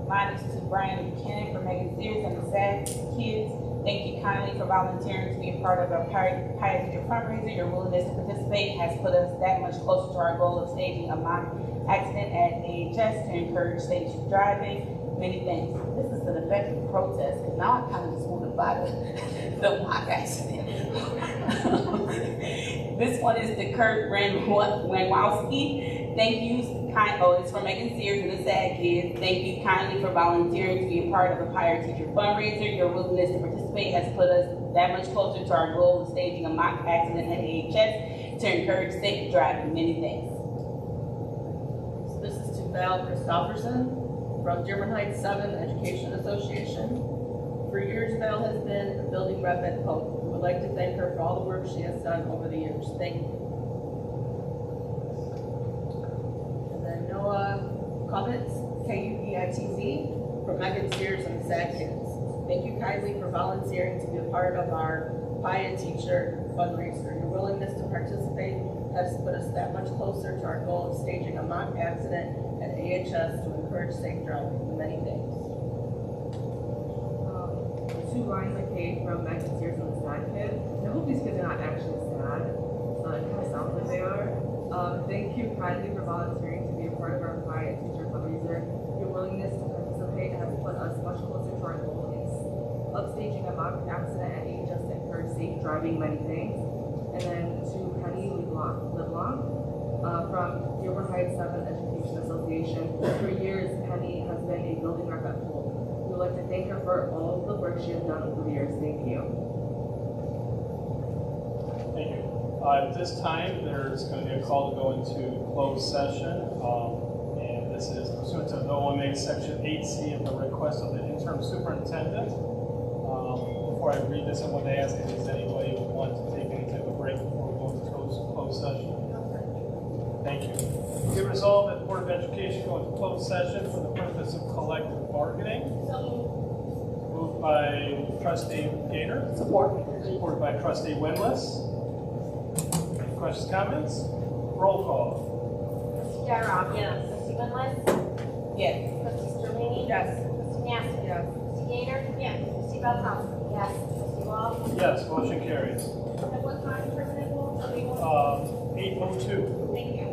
Mine is to Brian Buchanan from Megan Sears and the SAD Kids. Thank you kindly for volunteering to be a part of our PIA Teacher fundraiser. Your willingness to participate has put us that much closer to our goal of staging a mock accident at AHS to encourage safe driving. Many thanks. This is an effective protest, because now I kind of just want to buy the mock accident. This one is to Kurt Ranwowski. Thank you. It's from Megan Sears and the SAD Kids. Thank you kindly for volunteering to be a part of the PIA Teacher fundraiser. Your willingness to participate has put us that much closer to our goal of staging a mock accident at AHS to encourage safe driving. Many thanks. This is to Val Christofferson from Dearborn Heights 7 Education Association. For years, Val has been the building rep at Pope. We would like to thank her for all the work she has done over the years. Thank you. Comments, KUPITZ, from Megan Sears and the SAD Kids. Thank you kindly for volunteering to be a part of our PIA Teacher fundraiser. Your willingness to participate has put us that much closer to our goal of staging a mock accident at AHS to encourage safe driving. Many thanks. To Ryan McKay from Megan Sears and the SAD Kids. I hope these kids are not actually sad. It kind of sounds like they are. Thank you kindly for volunteering to be a part of our PIA Teacher fundraiser. Your willingness to participate has put us much closer to our goal of staging a mock accident at AHS to encourage safe driving. Many thanks. And then to Penny LeBlanc from Dearborn Heights 7 Education Association. For years, Penny has been a building rep at Polk. We would like to thank her for all the work she has done over the years. Thank you. Thank you. At this time, there's going to be a call to go into closed session. And this is pursuant to OMA Section 8C of the request of the interim superintendent. Before I read this, I want to ask if there's anybody who wants to take any type of break before we go into closed session. Thank you. Be resolved that the Board of Education go into closed session for the purpose of collective bargaining. Moved by Trustee Gaynor. Support. Supported by Trustee Winless. Questions, comments? Roll call. Trustee Gyro. Yes. Trustee Winless. Yes. Trustee Sterlini. Yes. Trustee Nassif. Yes. Trustee Gaynor. Yes. Trustee Belkowski. Yes. Trustee Wall. Yes, motion carries. At what time, President Wolf? 8:02. Thank you.